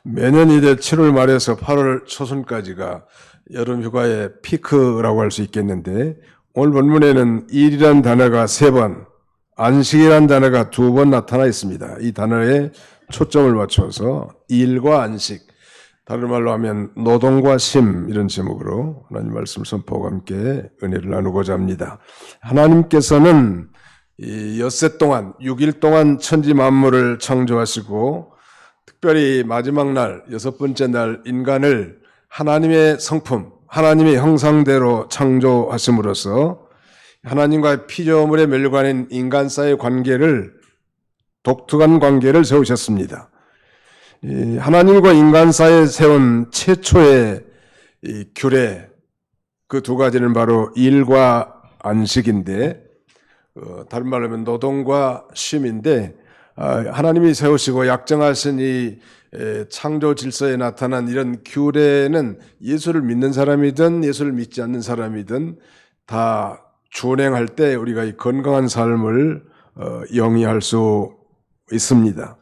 매년 이제 7월 말에서 8월 초순까지가 여름 휴가의 피크라고 할 수 있겠는데, 오늘 본문에는 일이란 단어가 3번, 안식이란 단어가 2번 나타나 있습니다. 이 단어에 초점을 맞춰서 일과 안식, 다른 말로 하면 노동과 쉼, 이런 제목으로 하나님 말씀 선포와 함께 은혜를 나누고자 합니다. 하나님께서는 이 엿새 동안 6일 동안 천지 만물을 창조하시고 특별히 마지막 날, 6번째 날 인간을 하나님의 성품, 하나님의 형상대로 창조하심으로써 하나님과의 피조물의 멸관인 인간 사이의 관계를, 독특한 관계를 세우셨습니다. 하나님과 인간 사이에 세운 최초의 규례, 그 두 가지는 바로 일과 안식인데, 다른 말로 하면 노동과 쉼인데, 하나님이 세우시고 약정하신 이 창조 질서에 나타난 이런 규례는 예수를 믿는 사람이든 예수를 믿지 않는 사람이든 다 준행할 때 우리가 이 건강한 삶을 영위할 수 있습니다.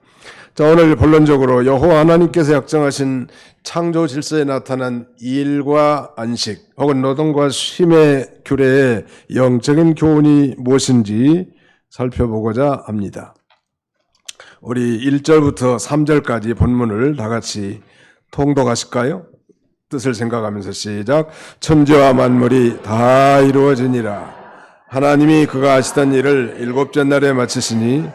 자, 오늘 본론적으로 여호와 하나님께서 약정하신 창조 질서에 나타난 일과 안식 혹은 노동과 쉼의 규례의 영적인 교훈이 무엇인지 살펴보고자 합니다. 우리 1절부터 3절까지 본문을 다 같이 통독하실까요? 뜻을 생각하면서 시작. 천지와 만물이 다 이루어지니라. 하나님이 그가 하시던 일을 7째 날에 마치시니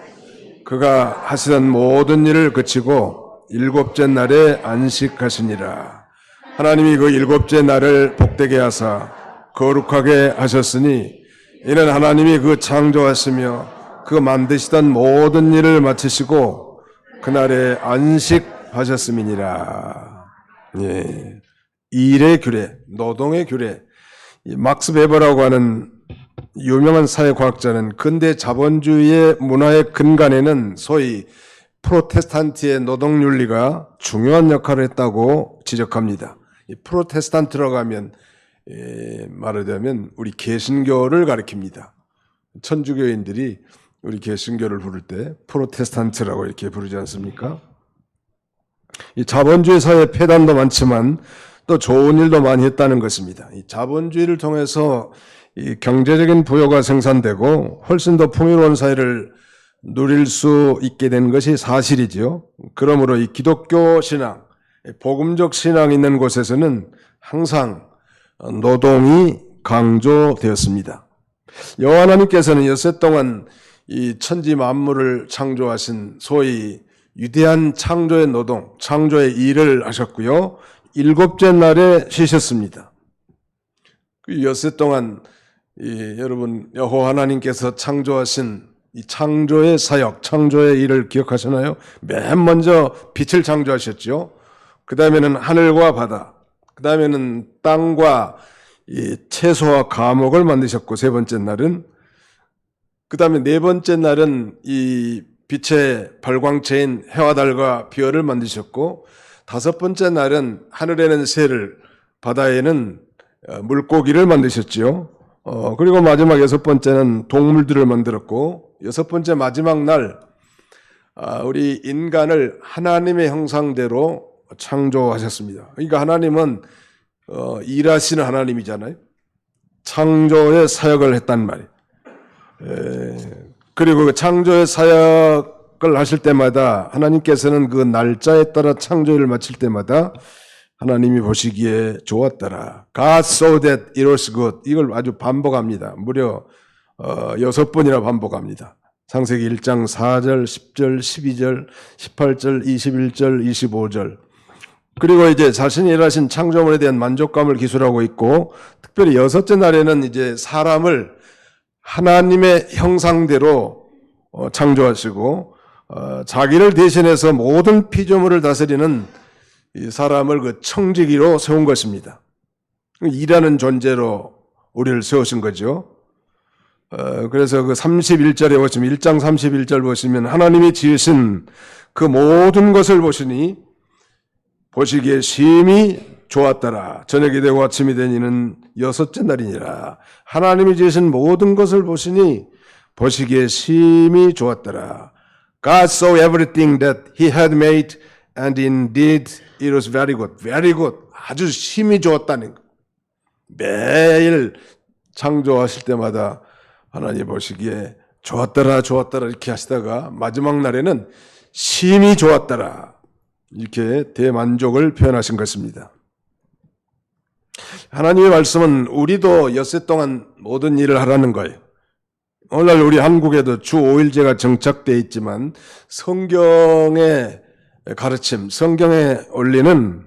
그가 하시던 모든 일을 그치고 7째 날에 안식하시니라. 하나님이 그 7째 날을 복되게 하사 거룩하게 하셨으니 이는 하나님이 그 창조하시며 그 만드시던 모든 일을 마치시고 그날에 안식하셨음이니라. 예. 일의 규례, 노동의 규례. 막스 베버라고 하는 유명한 사회과학자는 근대 자본주의의 문화의 근간에는 소위 프로테스탄트의 노동윤리가 중요한 역할을 했다고 지적합니다. 이 프로테스탄트라고 하면 말하자면 우리 개신교를 가리킵니다. 천주교인들이 우리 개신교를 부를 때 프로테스탄트라고 이렇게 부르지 않습니까? 이 자본주의 사회 폐단도 많지만 또 좋은 일도 많이 했다는 것입니다. 이 자본주의를 통해서 이 경제적인 부여가 생산되고 훨씬 더 풍요로운 사회를 누릴 수 있게 된 것이 사실이죠. 그러므로 이 기독교 신앙, 복음적 신앙이 있는 곳에서는 항상 노동이 강조되었습니다. 여호와 하나님께서는 엿새 동안 이 천지 만물을 창조하신 소위 위대한 창조의 노동, 창조의 일을 하셨고요. 7째 날에 쉬셨습니다. 그 엿새 동안 여러분 여호와 하나님께서 창조하신 이 창조의 사역, 창조의 일을 기억하시나요? 맨 먼저 빛을 창조하셨죠. 그 다음에는 하늘과 바다, 그 다음에는 땅과 이 채소와 과목을 만드셨고, 3번째 날은, 그 다음에 4번째 날은 이 빛의 발광체인 해와 달과 별을 만드셨고, 5번째 날은 하늘에는 새를, 바다에는 물고기를 만드셨지요. 그리고 마지막 6번째는 동물들을 만들었고, 6번째 마지막 날 우리 인간을 하나님의 형상대로 창조하셨습니다. 그러니까 하나님은 일하시는 하나님이잖아요. 창조의 사역을 했단 말이에요. 그리고 그 창조의 사역을 하실 때마다 하나님께서는 그 날짜에 따라 창조를 마칠 때마다 하나님이 보시기에 좋았더라. God saw that it was good. 이걸 아주 반복합니다. 무려 6번이나 반복합니다. 창세기 1장 4절, 10절, 12절, 18절, 21절, 25절. 그리고 이제 자신이 일하신 창조물에 대한 만족감을 기술하고 있고, 특별히 6째 날에는 이제 사람을 하나님의 형상대로 창조하시고, 자기를 대신해서 모든 피조물을 다스리는 이 사람을 그 청지기로 세운 것입니다. 일하는 존재로 우리를 세우신 거죠. 그래서 그 31절에 보시면 1장 31절 보시면 하나님이 지으신 그 모든 것을 보시니 보시기에 심히 좋았더라. 저녁이 되고 아침이 되니는 6째 날이니라. 하나님이 지으신 모든 것을 보시니 보시기에 심히 좋았더라. God saw everything that he had made And indeed it was very good. Very good. 아주 심히 좋았다는 거. 매일 창조하실 때마다 하나님 보시기에 좋았더라 좋았더라 이렇게 하시다가 마지막 날에는 심히 좋았더라 이렇게 대만족을 표현하신 것입니다. 하나님의 말씀은 우리도 엿새 동안 모든 일을 하라는 거예요. 오늘날 우리 한국에도 주 5일제가 정착되어 있지만 성경의 가르침, 성경의 원리는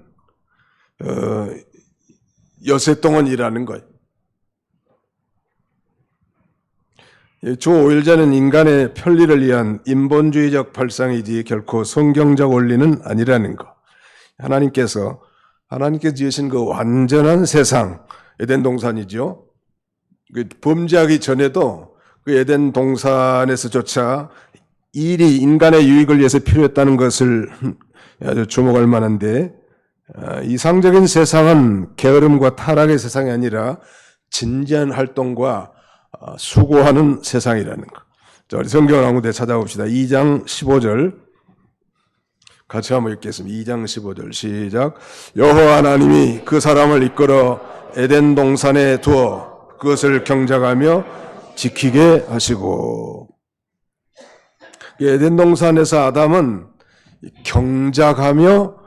엿새 동안 일하는 거예요. 주 5일제는 인간의 편리를 위한 인본주의적 발상이지 결코 성경적 원리는 아니라는 것. 하나님께서 지으신 그 완전한 세상, 에덴 동산이죠. 범죄하기 전에도 그 에덴 동산에서조차 일이 인간의 유익을 위해서 필요했다는 것을 아주 주목할 만한데, 이상적인 세상은 게으름과 타락의 세상이 아니라 진지한 활동과 수고하는 세상이라는 것. 자, 우리 성경을 한 군데 찾아봅시다. 2장 15절 같이 한번 읽겠습니다. 2장 15절 시작. 여호와 하나님이 그 사람을 이끌어 에덴 동산에 두어 그것을 경작하며 지키게 하시고. 에덴 동산에서 아담은 경작하며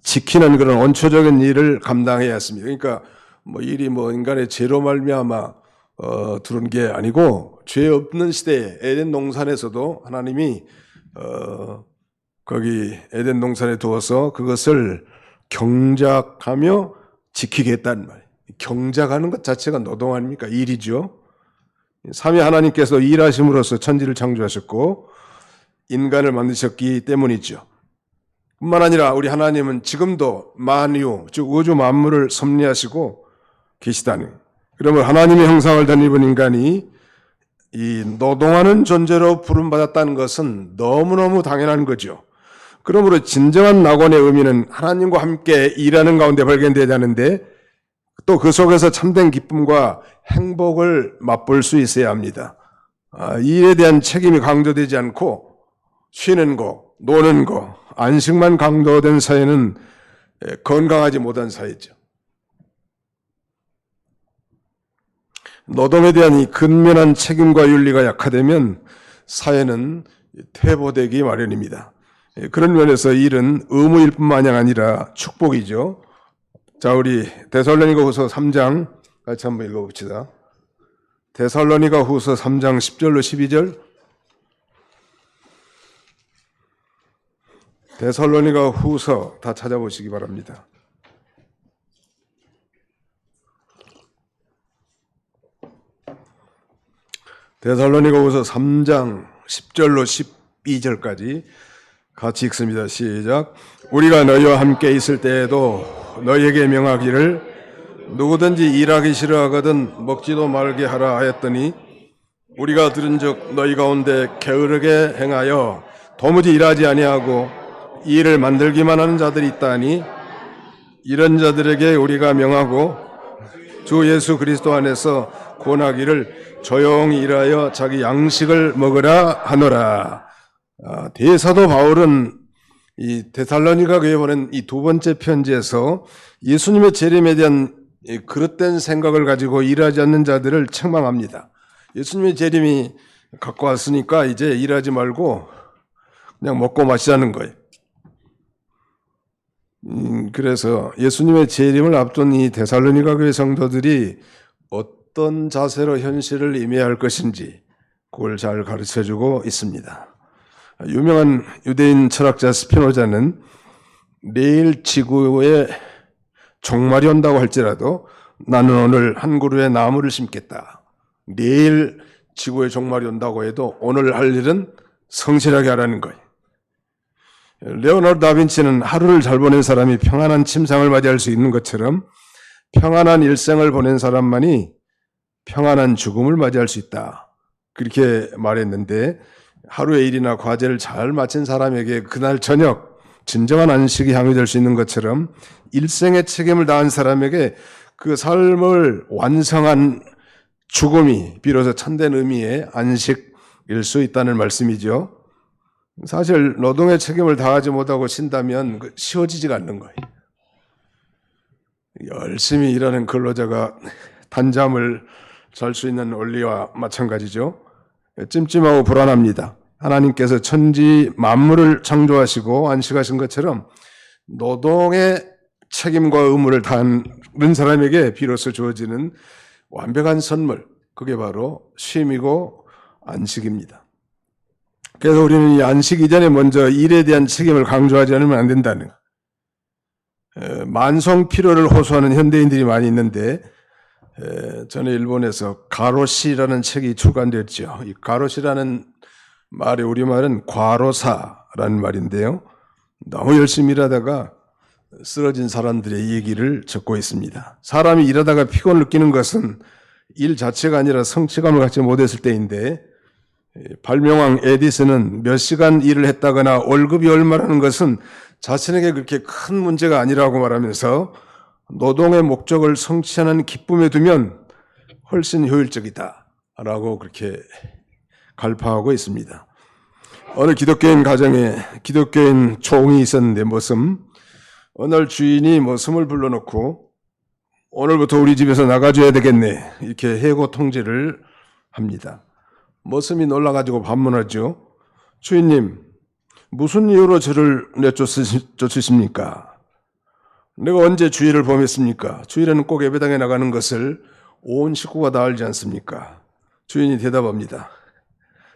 지키는 그런 원초적인 일을 감당해야 했습니다. 그러니까 일이 인간의 죄로 말미암아 들은 게 아니고 죄 없는 시대에 에덴 동산에서도 하나님이 거기 에덴 동산에 두어서 그것을 경작하며 지키게 했다는 말이에요. 경작하는 것 자체가 노동 아닙니까? 일이죠. 삼위 하나님께서 일하심으로써 천지를 창조하셨고 인간을 만드셨기 때문이죠. 뿐만 아니라 우리 하나님은 지금도 만유, 즉 우주 만물을 섭리하시고 계시다는. 그러면 하나님의 형상을 덧입은 인간이 이 노동하는 존재로 부름받았다는 것은 너무너무 당연한 거죠. 그러므로 진정한 낙원의 의미는 하나님과 함께 일하는 가운데 발견되지 않는데 또 그 속에서 참된 기쁨과 행복을 맛볼 수 있어야 합니다. 이 일에 대한 책임이 강조되지 않고 쉬는 거, 노는 거, 안식만 강조된 사회는 건강하지 못한 사회죠. 노동에 대한 이 근면한 책임과 윤리가 약화되면 사회는 퇴보되기 마련입니다. 그런 면에서 일은 의무일 뿐만 아니라 축복이죠. 자, 우리 데살로니가후서 3장 같이 한번 읽어봅시다. 데살로니가후서 3장 10절로 12절. 데살로니가후서 다 찾아보시기 바랍니다. 데살로니가후서 3장 10절로 12절까지 같이 읽습니다. 시작. 우리가 너희와 함께 있을 때에도 너희에게 명하기를 누구든지 일하기 싫어하거든 먹지도 말게 하라 하였더니 우리가 들은즉 너희 가운데 게으르게 행하여 도무지 일하지 아니하고 일을 만들기만 하는 자들이 있다니 이런 자들에게 우리가 명하고 주 예수 그리스도 안에서 권하기를 조용히 일하여 자기 양식을 먹으라 하노라. 대사도 바울은 이 데살로니가 교회에 보낸 이 두 번째 편지에서 예수님의 재림에 대한 그릇된 생각을 가지고 일하지 않는 자들을 책망합니다. 예수님의 재림이 갖고 왔으니까 이제 일하지 말고 그냥 먹고 마시자는 거예요. 그래서 예수님의 재림을 앞둔 이 데살로니가 교회 성도들이 어떤 자세로 현실을 임해야 할 것인지 그걸 잘 가르쳐주고 있습니다. 유명한 유대인 철학자 스피노자는 내일 지구에 종말이 온다고 할지라도 나는 오늘 한 그루의 나무를 심겠다. 내일 지구에 종말이 온다고 해도 오늘 할 일은 성실하게 하라는 거예요. 레오나르도 다빈치는 하루를 잘 보낸 사람이 평안한 침상을 맞이할 수 있는 것처럼 평안한 일생을 보낸 사람만이 평안한 죽음을 맞이할 수 있다. 그렇게 말했는데 하루의 일이나 과제를 잘 마친 사람에게 그날 저녁 진정한 안식이 향유될 수 있는 것처럼 일생의 책임을 다한 사람에게 그 삶을 완성한 죽음이 비로소 참된 의미의 안식일 수 있다는 말씀이죠. 사실 노동의 책임을 다하지 못하고 쉰다면 쉬워지지가 않는 거예요. 열심히 일하는 근로자가 단잠을 잘 수 있는 원리와 마찬가지죠. 찜찜하고 불안합니다. 하나님께서 천지 만물을 창조하시고 안식하신 것처럼 노동의 책임과 의무를 다하는 사람에게 비로소 주어지는 완벽한 선물, 그게 바로 쉼이고 안식입니다. 그래서 우리는 이 안식 이전에 먼저 일에 대한 책임을 강조하지 않으면 안 된다는 거예요. 만성 피로를 호소하는 현대인들이 많이 있는데, 전에 일본에서 가로시라는 책이 출간됐죠. 이 가로시라는 말의 우리말은 과로사라는 말인데요. 너무 열심히 일하다가 쓰러진 사람들의 얘기를 적고 있습니다. 사람이 일하다가 피곤을 느끼는 것은 일 자체가 아니라 성취감을 갖지 못했을 때인데, 발명왕 에디슨은 몇 시간 일을 했다거나 월급이 얼마라는 것은 자신에게 그렇게 큰 문제가 아니라고 말하면서 노동의 목적을 성취하는 기쁨에 두면 훨씬 효율적이다라고 그렇게 갈파하고 있습니다. 어느 기독교인 가정에 기독교인 총이 있었는데 어느 날 주인이 머슴을 불러놓고 오늘부터 우리 집에서 나가줘야 되겠네 이렇게 해고 통지를 합니다. 머슴이 놀라가지고 반문하죠. 주인님, 무슨 이유로 저를 내쫓으십니까? 내가 언제 주일을 범했습니까? 주일에는 꼭 예배당에 나가는 것을 온 식구가 다 알지 않습니까? 주인이 대답합니다.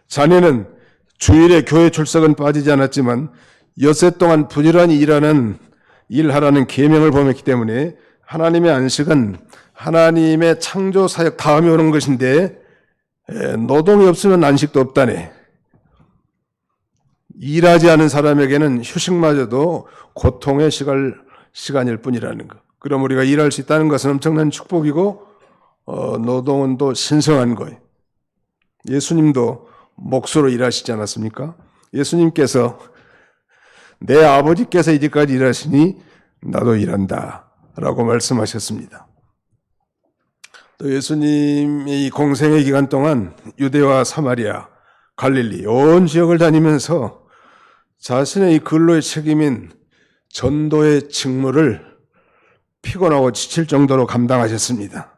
자네는 주일에 교회 출석은 빠지지 않았지만 엿새 동안 부지런히 일하라는 계명을 범했기 때문에 하나님의 안식은 하나님의 창조 사역 다음에 오는 것인데 노동이 없으면 안식도 없다네. 일하지 않은 사람에게는 휴식마저도 고통의 시간일 뿐이라는 것. 그럼 우리가 일할 수 있다는 것은 엄청난 축복이고 노동은 또 신성한 거예요. 예수님도 몫으로 일하시지 않았습니까? 예수님께서 내 아버지께서 이제까지 일하시니 나도 일한다 라고 말씀하셨습니다. 또 예수님이 공생의 기간 동안 유대와 사마리아, 갈릴리 온 지역을 다니면서 자신의 이 근로의 책임인 전도의 직무를 피곤하고 지칠 정도로 감당하셨습니다.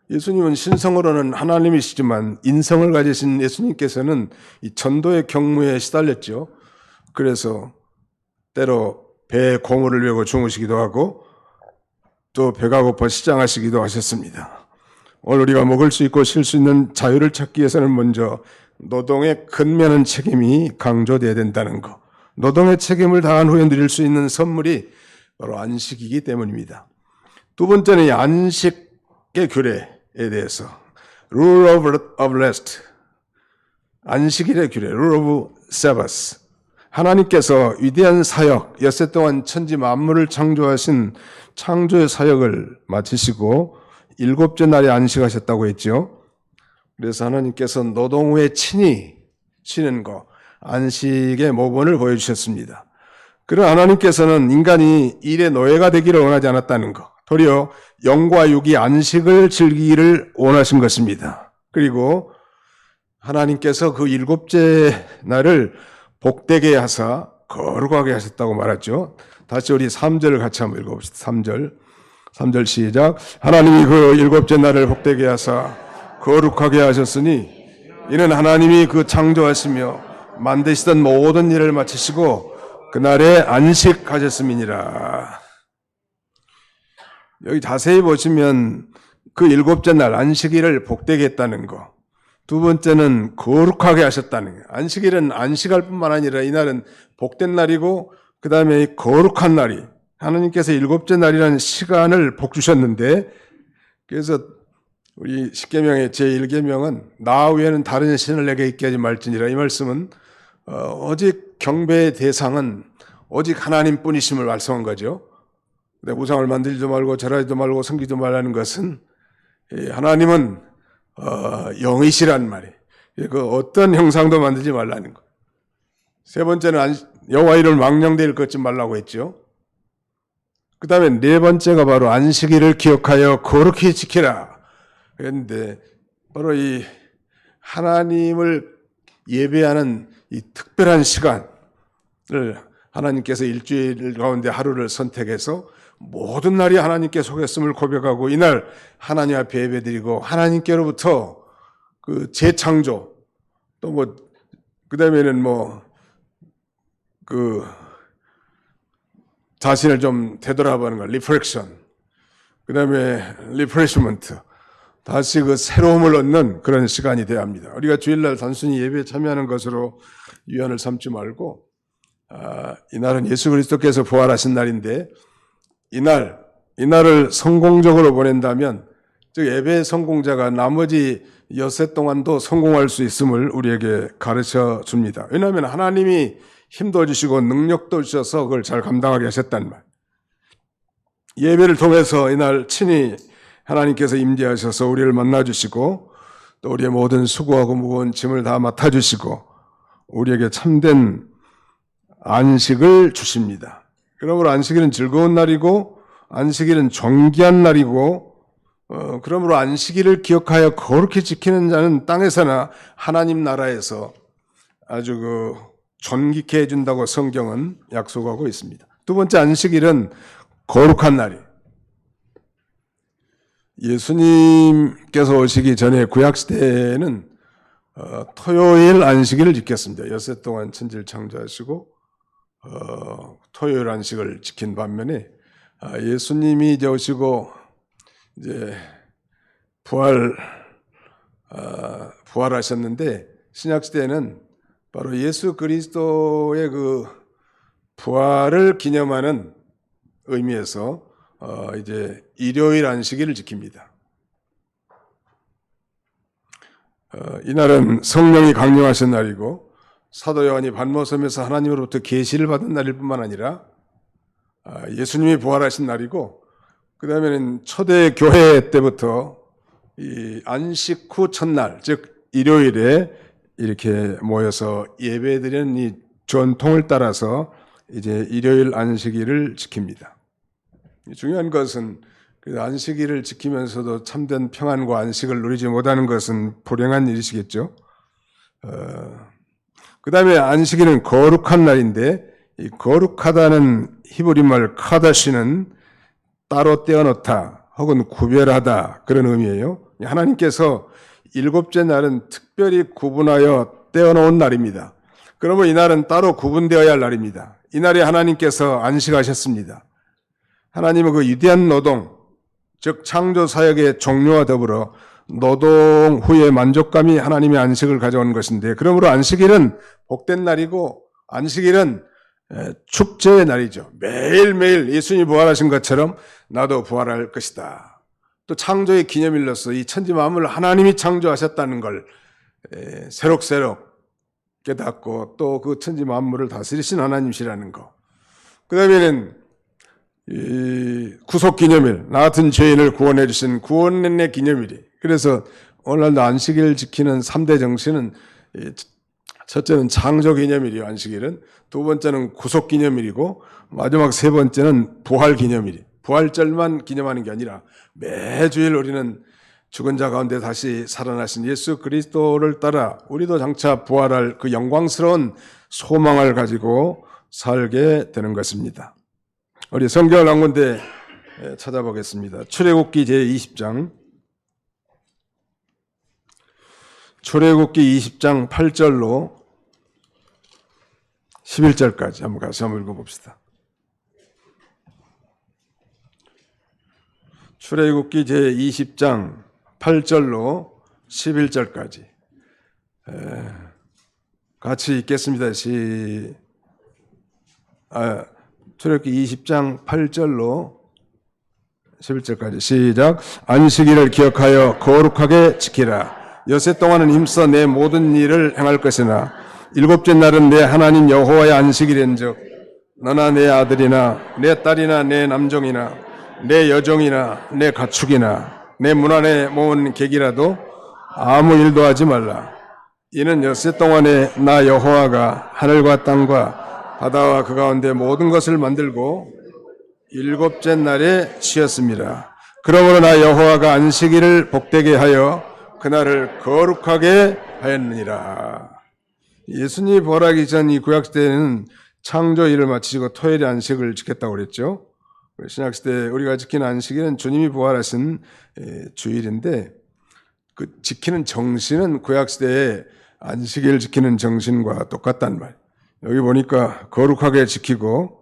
예수님은 신성으로는 하나님이시지만 인성을 가지신 예수님께서는 이 전도의 경무에 시달렸죠. 그래서 때로 배에 고무를 메고 주무시기도 하고 또 배가 고파 시장하시기도 하셨습니다. 오늘 우리가 먹을 수 있고 쉴 수 있는 자유를 찾기 위해서는 먼저 노동의 근면한 책임이 강조되어야 된다는 것. 노동의 책임을 다한 후에 누릴 수 있는 선물이 바로 안식이기 때문입니다. 두 번째는 안식의 규례에 대해서 Rule of Rest, 안식일의 규례, Rule of Sabbath. 하나님께서 위대한 사역, 엿새 동안 천지 만물을 창조하신 창조의 사역을 마치시고 일곱째 날에 안식하셨다고 했죠. 그래서 하나님께서 노동 후에 친히 쉬는 것, 안식의 모본을 보여주셨습니다. 그러나 하나님께서는 인간이 일의 노예가 되기를 원하지 않았다는 것, 도리어 영과 육이 안식을 즐기기를 원하신 것입니다. 그리고 하나님께서 그 일곱째 날을 복되게 하사 거룩하게 하셨다고 말했죠. 다시 우리 3절을 같이 한번 읽어봅시다. 3절 시작. 하나님이 그 일곱째 날을 복되게 하사 거룩하게 하셨으니 이는 하나님이 그 창조하시며 만드시던 모든 일을 마치시고 그날에 안식하셨음이니라. 여기 자세히 보시면 그 일곱째 날 안식일을 복되게 했다는 거. 두 번째는 거룩하게 하셨다는 거예요. 안식일은 안식할 뿐만 아니라 이날은 복된 날이고 그 다음에 거룩한 날이 하나님께서 일곱째 날이라는 시간을 복 주셨는데 그래서 우리 십계명의 제1계명은 나 외에는 다른 신을 내게 있게 하지 말지니라. 이 말씀은 오직 경배의 대상은 오직 하나님뿐이심을 말씀한 거죠. 우상을 만들지도 말고 절하지도 말고 섬기지도 말라는 것은 하나님은 영이시란 말이에요. 그 어떤 형상도 만들지 말라는 거. 세 번째는 여호와 이름을 망령되이 걷지 말라고 했죠. 그 다음에 네 번째가 바로 안식일을 기억하여 거룩히 지키라. 그런데 바로 이 하나님을 예배하는 이 특별한 시간을 하나님께서 일주일 가운데 하루를 선택해서 모든 날이 하나님께 속했음을 고백하고 이날 하나님 앞에 예배드리고 하나님께로부터 그 재창조 또 뭐 그다음에는 그 자신을 좀 되돌아보는 거 리프렉션 그다음에 리프레시먼트 다시 그 새로움을 얻는 그런 시간이 돼야 합니다. 우리가 주일날 단순히 예배에 참여하는 것으로 유한을 삼지 말고 이날은 예수 그리스도께서 부활하신 날인데 이날을 성공적으로 보낸다면 즉 예배 성공자가 나머지 엿새 동안도 성공할 수 있음을 우리에게 가르쳐 줍니다. 왜냐하면 하나님이 힘도 주시고 능력도 주셔서 그걸 잘 감당하게 하셨단 말. 예배를 통해서 이날 친히 하나님께서 임재하셔서 우리를 만나주시고 또 우리의 모든 수고하고 무거운 짐을 다 맡아주시고 우리에게 참된 안식을 주십니다. 그러므로 안식일은 즐거운 날이고 안식일은 존귀한 날이고 그러므로 안식일을 기억하여 거룩히 지키는 자는 땅에서나 하나님 나라에서 아주 존귀케 해준다고 성경은 약속하고 있습니다. 두 번째 안식일은 거룩한 날이에요. 예수님께서 오시기 전에 구약시대에는 토요일 안식일을 지켰습니다. 엿새 동안 천지를 창조하시고 토요일 안식을 지킨 반면에 예수님이 이제 오시고 이제 부활하셨는데 신약시대에는 바로 예수 그리스도의 그 부활을 기념하는 의미에서 이제 일요일 안식일을 지킵니다. 이날은 성령이 강림하신 날이고 사도 요한이 반모섬에서 하나님으로부터 계시를 받은 날일 뿐만 아니라 예수님이 부활하신 날이고 그 다음에는 초대 교회 때부터 이 안식 후 첫날 즉 일요일에 이렇게 모여서 예배드리는 이 전통을 따라서 이제 일요일 안식일을 지킵니다. 중요한 것은 그 안식일을 지키면서도 참된 평안과 안식을 누리지 못하는 것은 불행한 일이시겠죠. 그 다음에 안식일은 거룩한 날인데 이 거룩하다는 히브리말 카다시는 따로 떼어놓다 혹은 구별하다 그런 의미예요. 하나님께서 일곱째 날은 특별히 구분하여 떼어놓은 날입니다. 그러면 이 날은 따로 구분되어야 할 날입니다. 이 날에 하나님께서 안식하셨습니다. 하나님은 그 위대한 노동, 즉 창조 사역의 종료와 더불어 노동 후의 만족감이 하나님의 안식을 가져온 것인데 그러므로 안식일은 복된 날이고 안식일은 축제의 날이죠. 매일매일 예수님이 부활하신 것처럼 나도 부활할 것이다. 또 창조의 기념일로서 이 천지 만물을 하나님이 창조하셨다는 걸 새록새록 깨닫고 또 그 천지 만물을 다스리신 하나님이시라는 거. 그 다음에는 이 구속기념일, 나 같은 죄인을 구원해 주신 구원의 기념일이. 그래서 오늘날도 안식일 지키는 3대 정신은 첫째는 창조기념일이요, 안식일은. 두 번째는 구속기념일이고 마지막 세 번째는 부활기념일이. 부활절만 기념하는 게 아니라 매주일 우리는 죽은 자 가운데 다시 살아나신 예수 그리스도를 따라 우리도 장차 부활할 그 영광스러운 소망을 가지고 살게 되는 것입니다. 우리 성경을 한 군데 찾아보겠습니다. 출애굽기 제20장 출애굽기 20장 8절로 11절까지 한번 같이 한번 읽어봅시다. 출애굽기 제20장 8절로 11절까지 같이 읽겠습니다. 출애굽기 20장 8절로 11절까지 시작. 안식일을 기억하여 거룩하게 지키라. 엿새 동안은 힘써 내 모든 일을 행할 것이나 일곱째 날은 내 하나님 여호와의 안식일인즉 너나 내 아들이나 내 딸이나 내 남종이나 내 여종이나 내 가축이나 내 문 안에 모은 객이라도 아무 일도 하지 말라. 이는 엿새 동안에 나 여호와가 하늘과 땅과 바다와 그 가운데 모든 것을 만들고 일곱째 날에 쉬었습니다. 그러므로 나 여호와가 안식일을 복되게 하여 그날을 거룩하게 하였느니라. 예수님이 부활하기 전 이 구약시대에는 창조일을 마치고 토요일에 안식을 지켰다고 그랬죠. 신약시대 우리가 지키는 안식일은 주님이 부활하신 주일인데 그 지키는 정신은 구약시대의 안식일 지키는 정신과 똑같단 말이에요. 여기 보니까 거룩하게 지키고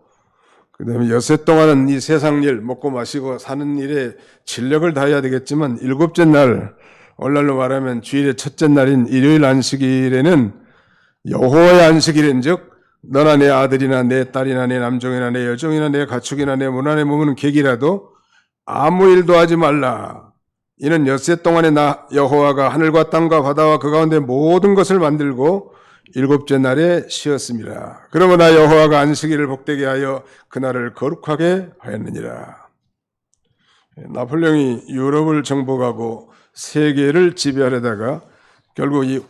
그다음에 엿새 동안은 이 세상 일 먹고 마시고 사는 일에 진력을 다해야 되겠지만 일곱째 날 오늘날로 말하면 주일의 첫째 날인 일요일 안식일에는 여호와의 안식일인즉 너나 내 아들이나 내 딸이나 내 남종이나 내 여종이나 내 가축이나 내 문 안에 머무는 객이라도 아무 일도 하지 말라. 이는 엿새 동안에 나 여호와가 하늘과 땅과 바다와 그 가운데 모든 것을 만들고 일곱째 날에 쉬었습니다. 그러므나 여호와가 안식일을 복되게 하여 그날을 거룩하게 하였느니라. 나폴레옹이 유럽을 정복하고 세계를 지배하려다가 결국 이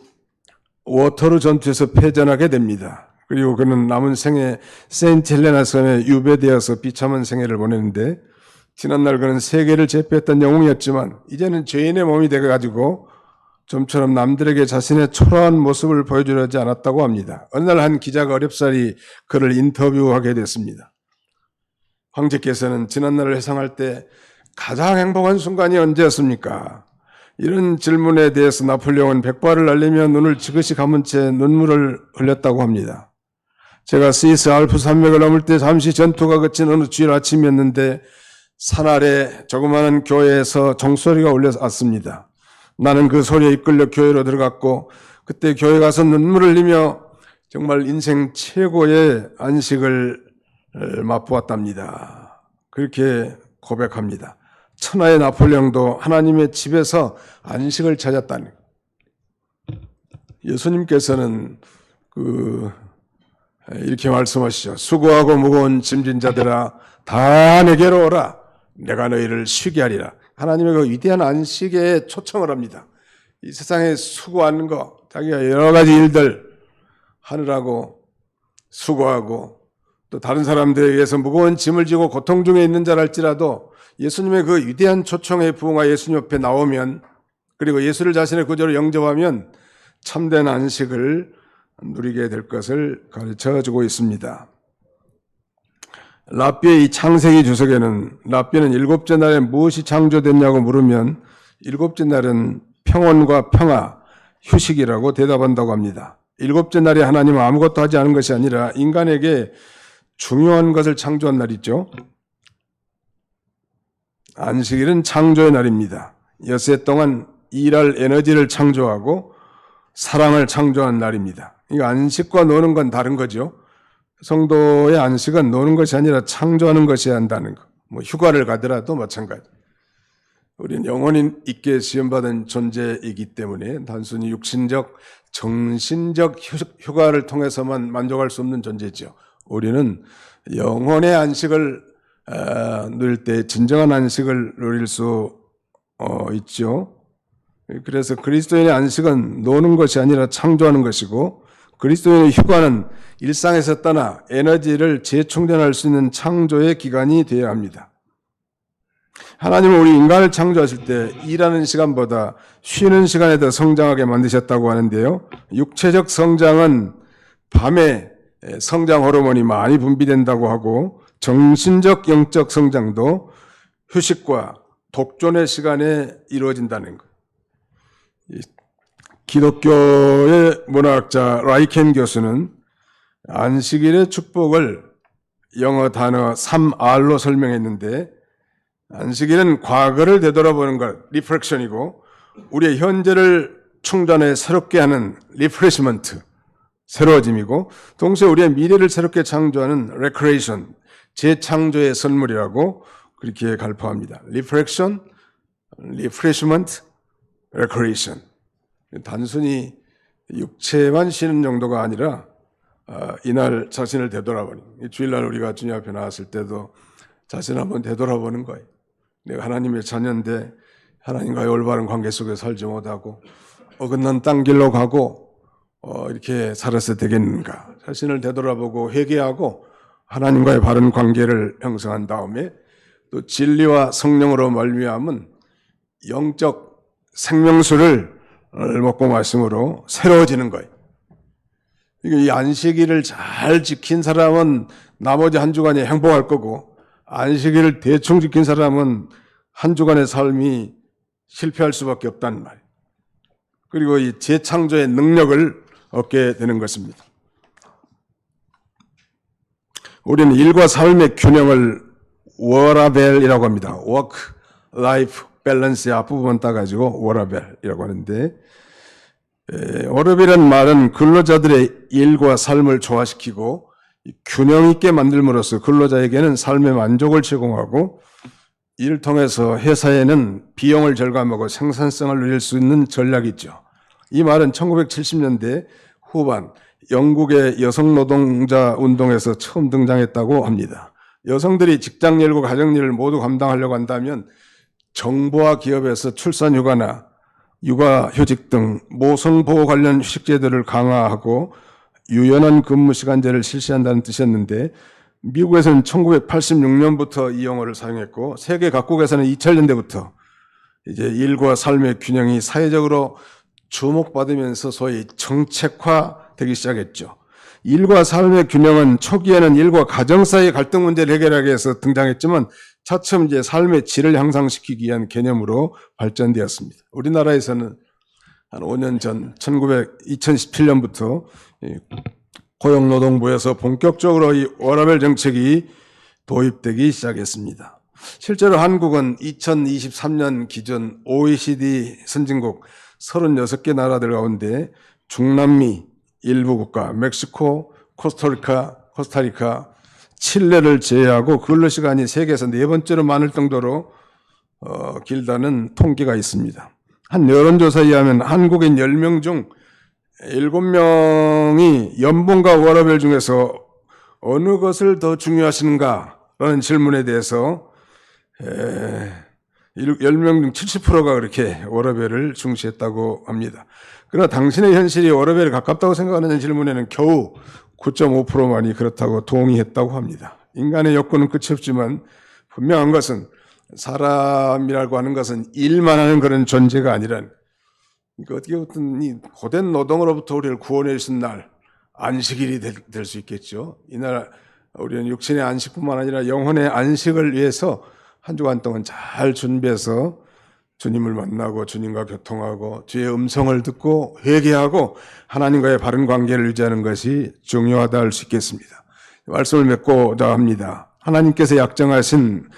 워터루 전투에서 패전하게 됩니다. 그리고 그는 남은 생에 세인트 헬레나 섬에 유배되어서 비참한 생애를 보내는데 지난날 그는 세계를 제패했던 영웅이었지만 이제는 죄인의 몸이 되어가지고 좀처럼 남들에게 자신의 초라한 모습을 보여주려지 않았다고 합니다. 어느 날 한 기자가 어렵사리 그를 인터뷰하게 됐습니다. 황제께서는 지난날을 회상할 때 가장 행복한 순간이 언제였습니까? 이런 질문에 대해서 나폴레옹은 백발을 날리며 눈을 지그시 감은 채 눈물을 흘렸다고 합니다. 제가 스위스 알프 산맥을 넘을 때 잠시 전투가 그친 어느 주일 아침이었는데 산 아래 조그마한 교회에서 종소리가 울려왔습니다. 나는 그 소리에 이끌려 교회로 들어갔고 그때 교회 가서 눈물을 흘리며 정말 인생 최고의 안식을 맛보았답니다. 그렇게 고백합니다. 천하의 나폴레옹도 하나님의 집에서 안식을 찾았다는. 예수님께서는 이렇게 말씀하시죠. 수고하고 무거운 짐진 자들아 다 내게로 오라. 내가 너희를 쉬게 하리라. 하나님의 그 위대한 안식에 초청을 합니다. 이 세상에 수고하는 거, 자기가 여러 가지 일들 하느라고 수고하고 또 다른 사람들에 의해서 무거운 짐을 지고 고통 중에 있는 자랄지라도 예수님의 그 위대한 초청에 부응하 예수님 옆에 나오면 그리고 예수를 자신의 구주로 영접하면 참된 안식을 누리게 될 것을 가르쳐주고 있습니다. 랍비의 이 창세기 주석에는 랍비는 일곱째 날에 무엇이 창조됐냐고 물으면 일곱째 날은 평온과 평화, 휴식이라고 대답한다고 합니다. 일곱째 날에 하나님은 아무것도 하지 않은 것이 아니라 인간에게 중요한 것을 창조한 날이죠. 안식일은 창조의 날입니다. 엿새 동안 일할 에너지를 창조하고 사랑을 창조한 날입니다. 이거 안식과 노는 건 다른 거죠. 성도의 안식은 노는 것이 아니라 창조하는 것이어야 한다는 것. 휴가를 가더라도 마찬가지. 우리는 영원히 있게 시험받은 존재이기 때문에 단순히 육신적, 정신적 휴가를 통해서만 만족할 수 없는 존재죠. 우리는 영혼의 안식을 누릴 때 진정한 안식을 누릴 수 있죠. 그래서 그리스도인의 안식은 노는 것이 아니라 창조하는 것이고 그리스도인의 휴가는 일상에서 떠나 에너지를 재충전할 수 있는 창조의 기간이 되어야 합니다. 하나님은 우리 인간을 창조하실 때 일하는 시간보다 쉬는 시간에 더 성장하게 만드셨다고 하는데요. 육체적 성장은 밤에 성장 호르몬이 많이 분비된다고 하고 정신적 영적 성장도 휴식과 독존의 시간에 이루어진다는 것. 기독교의 문화학자 라이켄 교수는 안식일의 축복을 영어 단어 3R로 설명했는데 안식일은 과거를 되돌아보는 것, 리프렉션이고 우리의 현재를 충전해 새롭게 하는 리프레시먼트, 새로워짐이고 동시에 우리의 미래를 새롭게 창조하는 레크레이션, 재창조의 선물이라고 그렇게 갈포합니다. 리프렉션, 리프레시먼트, 레크레이션. 단순히 육체만 쉬는 정도가 아니라 이날 자신을 되돌아보는, 주일날 우리가 주님 앞에 나왔을 때도 자신 한번 되돌아보는 거예요. 내가 하나님의 자녀인데 하나님과의 올바른 관계 속에 살지 못하고 어긋난 땅 길로 가고 이렇게 살아서 되겠는가. 자신을 되돌아보고 회개하고 하나님과의 바른 관계를 형성한 다음에 또 진리와 성령으로 말미암은 영적 생명수를 먹고 말씀으로 새로워지는 거예요. 이 안식일을 잘 지킨 사람은 나머지 한 주간이 행복할 거고, 안식일을 대충 지킨 사람은 한 주간의 삶이 실패할 수밖에 없다는 말이에요. 그리고 이 재창조의 능력을 얻게 되는 것입니다. 우리는 일과 삶의 균형을 워라벨이라고 합니다. Work, Life Balance의 앞부분 따가지고 워라벨이라고 하는데, 워라벨이라는 말은 근로자들의 일과 삶을 조화시키고 균형 있게 만들므로써 근로자에게는 삶의 만족을 제공하고, 이를 통해서 회사에는 비용을 절감하고 생산성을 누릴 수 있는 전략이 있죠. 이 말은 1970년대 후반 영국의 여성 노동자 운동에서 처음 등장했다고 합니다. 여성들이 직장일과 가정일을 모두 감당하려고 한다면 정부와 기업에서 출산휴가나 육아휴직 등 모성보호 관련 휴식제도를 강화하고 유연한 근무시간제를 실시한다는 뜻이었는데, 미국에서는 1986년부터 이 용어를 사용했고, 세계 각국에서는 2000년대부터 이제 일과 삶의 균형이 사회적으로 주목받으면서 소위 정책화되기 시작했죠. 일과 삶의 균형은 초기에는 일과 가정 사이의 갈등 문제를 해결하기 위해서 등장했지만 차츰 이제 삶의 질을 향상시키기 위한 개념으로 발전되었습니다. 우리나라에서는 한 5년 전 2017년부터 고용노동부에서 본격적으로 이 워라밸 정책이 도입되기 시작했습니다. 실제로 한국은 2023년 기준 OECD 선진국 36개 나라들 가운데 중남미 일부 국가, 멕시코, 코스타리카, 칠레를 제외하고 근로시간이 세계에서 4번째로 많을 정도로 길다는 통계가 있습니다. 한 여론조사에 의하면 한국인 10명 중 7명이 연봉과 워라밸 중에서 어느 것을 더 중요하시는가라는 질문에 대해서 10명 중 70%가 그렇게 워라밸을 중시했다고 합니다. 그러나 당신의 현실이 워라밸에 가깝다고 생각하는 질문에는 겨우 9.5%만이 그렇다고 동의했다고 합니다. 인간의 욕구는 끝이 없지만 분명한 것은 사람이라고 하는 것은 일만 하는 그런 존재가 아니라, 그러니까 어떻게 보면 이 고된 노동으로부터 우리를 구원해 주신 날, 안식일이 될 수 있겠죠. 이날 우리는 육신의 안식뿐만 아니라 영혼의 안식을 위해서 한 주간 동안 잘 준비해서 주님을 만나고 주님과 교통하고 주의 음성을 듣고 회개하고 하나님과의 바른 관계를 유지하는 것이 중요하다 할 수 있겠습니다. 말씀을 맺고자 합니다. 하나님께서 약정하신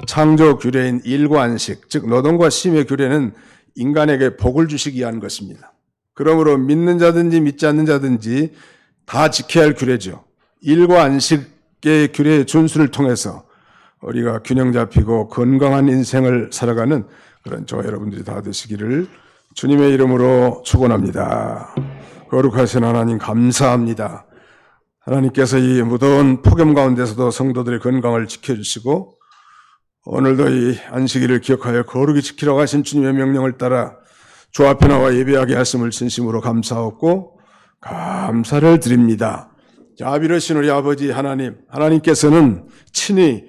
창조 규례인 일과 안식, 즉 노동과 쉼의 규례는 인간에게 복을 주시기 위한 것입니다. 그러므로 믿는 자든지 믿지 않는 자든지 다 지켜야 할 규례죠. 일과 안식의 규례의 준수를 통해서 우리가 균형 잡히고 건강한 인생을 살아가는 그런 저와 여러분들이 다 되시기를 주님의 이름으로 축원합니다. 거룩하신 하나님 감사합니다. 하나님께서 이 무더운 폭염 가운데서도 성도들의 건강을 지켜주시고 오늘도 이 안식일을 기억하여 거룩히 지키라고 하신 주님의 명령을 따라 주 앞에 나와 예배하게 하심을 진심으로 감사하고 감사를 드립니다. 자비로우신 우리 아버지 하나님, 하나님께서는 친히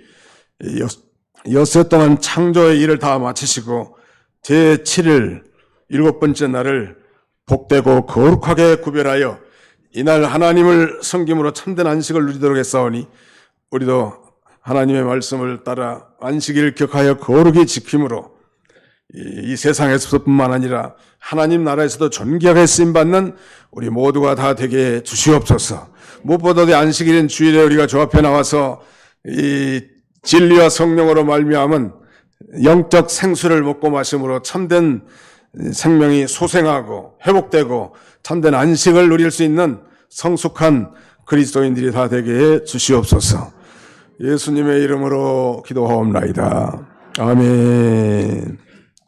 엿새 동안 창조의 일을 다 마치시고 제7일 7번째 날을 복되고 거룩하게 구별하여 이날 하나님을 섬김으로 참된 안식을 누리도록 했사오니 우리도 하나님의 말씀을 따라 안식일을 기억하여 거룩히 지킴으로 이 세상에서뿐만 아니라 하나님 나라에서도 존귀하게 쓰임받는 우리 모두가 다 되게 주시옵소서. 무엇보다도 안식일인 주일에 우리가 주 앞에 나와서 이 진리와 성령으로 말미암은 영적 생수를 먹고 마심으로 참된 생명이 소생하고 회복되고 참된 안식을 누릴 수 있는 성숙한 그리스도인들이 다 되게 해 주시옵소서. 예수님의 이름으로 기도하옵나이다. 아멘.